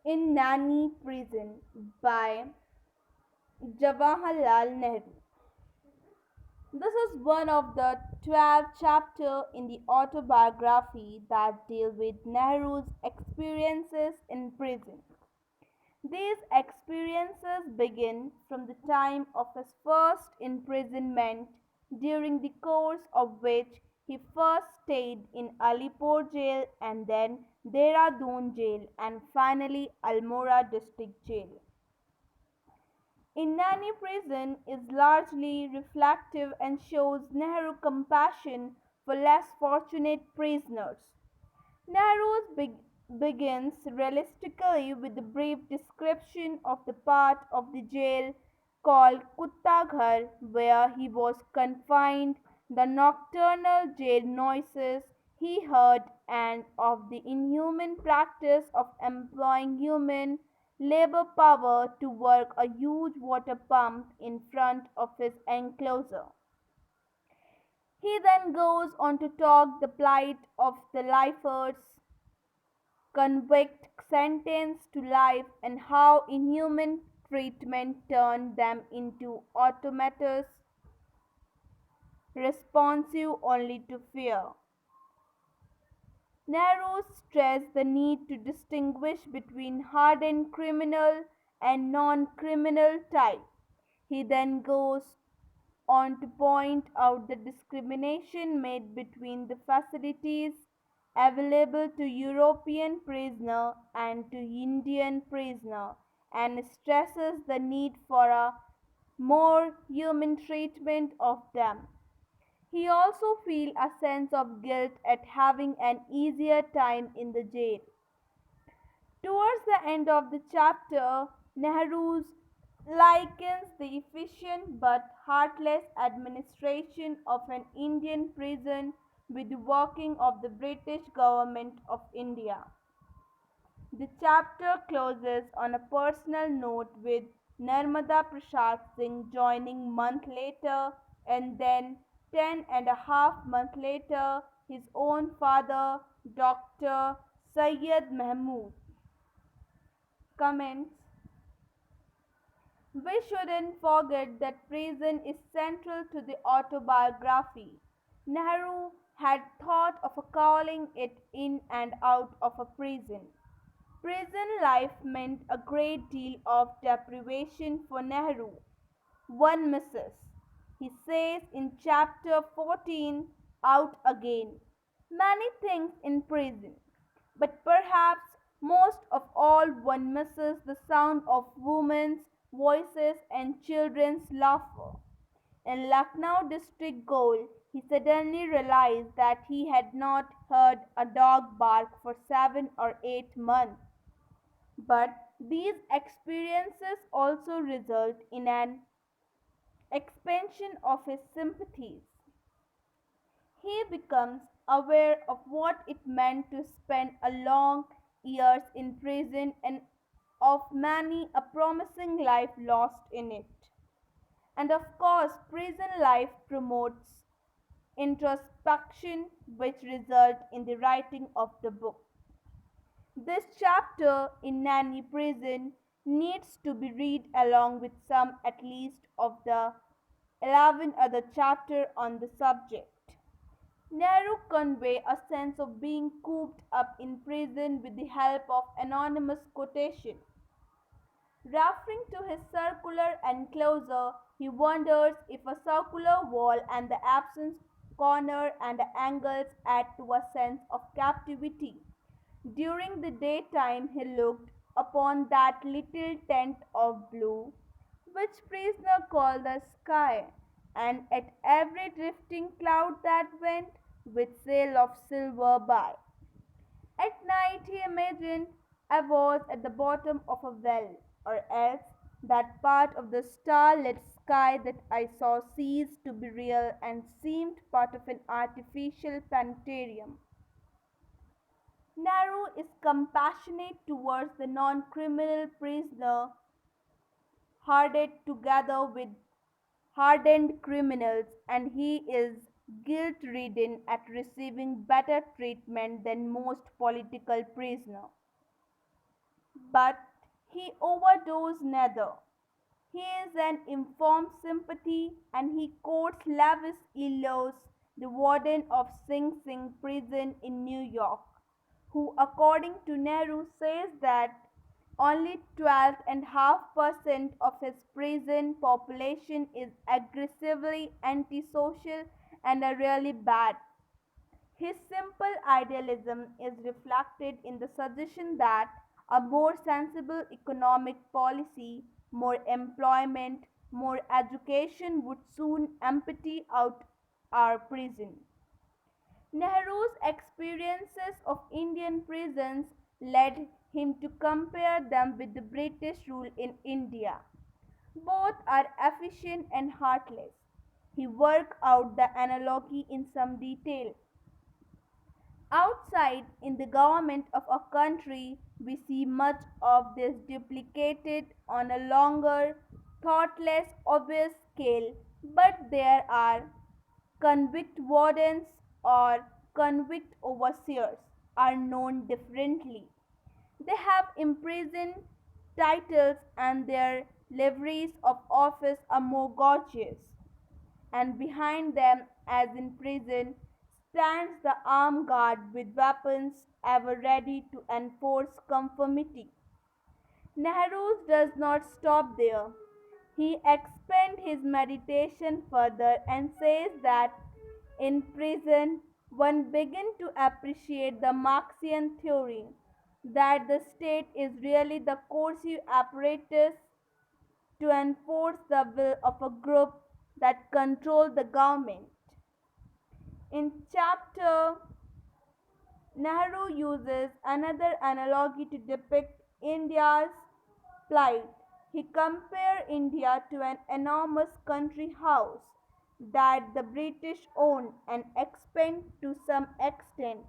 in Naini prison by Jawaharlal Nehru. This is one of the 12 chapters in the autobiography that deal with Nehru's experiences in prison. These experiences begin from the time of his first imprisonment, during the course of which he first stayed in Alipore jail and then Dehradun jail and finally Almora district jail. Inani prison is largely reflective and shows Nehru's compassion for less fortunate prisoners. Nehru's begins realistically with a brief description of the part of the jail called Kutta Ghar where he was confined, the nocturnal jail noises he heard, and of the inhuman practice of employing human labor power to work a huge water pump in front of his enclosure. He then goes on to talk the plight of the lifers convict sentenced to life and how inhuman treatment turned them into automatons responsive only to fear. Nehru stressed the need to distinguish between hardened criminal and non-criminal type. He then goes on to point out the discrimination made between the facilities available to European prisoner and to Indian prisoner and stresses the need for a more human treatment of them. He also feels a sense of guilt at having an easier time in the jail. Towards the end of the chapter, Nehru likens the efficient but heartless administration of an Indian prison with the working of the British government of India. The chapter closes on a personal note with Narmada Prasad Singh joining month later and then 10.5 months later his own father, Dr. Syed Mahmood. Comments. We shouldn't forget that prison is central to the autobiography. Nehru had thought of calling it In and Out of a Prison. Prison life meant a great deal of deprivation for Nehru. One misses, he says in chapter 14, Out Again, many things in prison, but perhaps most of all one misses the sound of women's voices and children's laughter. In Lucknow district gaol, he suddenly realized that he had not heard a dog bark for 7 or 8 months. But these experiences also result in an expansion of his sympathies. He becomes aware of what it meant to spend a long years in prison and of many a promising life lost in it. And of course, prison life promotes introspection which result in the writing of the book. This chapter in Naini prison needs to be read along with some at least of the 11 other chapters on the subject. Nehru convey a sense of being cooped up in prison with the help of anonymous quotation. Referring to his circular enclosure, he wonders if a circular wall and the absent corner and angles add to a sense of captivity. During the daytime he looked upon that little tent of blue, which prisoner called the sky, and at every drifting cloud that went, with sail of silver by. At night he imagined I was at the bottom of a well, or else that part of the starlit sky that I saw ceased to be real and seemed part of an artificial planetarium. Nehru is compassionate towards the non-criminal prisoner hardened together with hardened criminals, and he is guilt-ridden at receiving better treatment than most political prisoners. But he overdosed neither. He is an informed sympathy and he quotes Lavis Illos, the warden of Sing Sing prison in New York, who, according to Nehru, says that only 12.5% of his prison population is aggressively antisocial and are really bad. His simple idealism is reflected in the suggestion that a more sensible economic policy, more employment, more education would soon empty out our prison. Nehru's experiences of Indian prisons led him to compare them with the British rule in India. Both are efficient and heartless. He worked out the analogy in some detail. Outside, in the government of a country, we see much of this duplicated on a longer, thoughtless, obvious scale, but there are convict wardens or convict overseers are known differently. They have imprisoned titles and their liveries of office are more gorgeous and behind them, as in prison, stands the armed guard with weapons ever ready to enforce conformity. Nehru does not stop there. He expands his meditation further and says that in prison one begins to appreciate the Marxian theory that the state is really the coercive apparatus to enforce the will of a group that control the government. In chapter, Nehru uses another analogy to depict India's plight. He compares India to an enormous country house that the British owned and expand to some extent.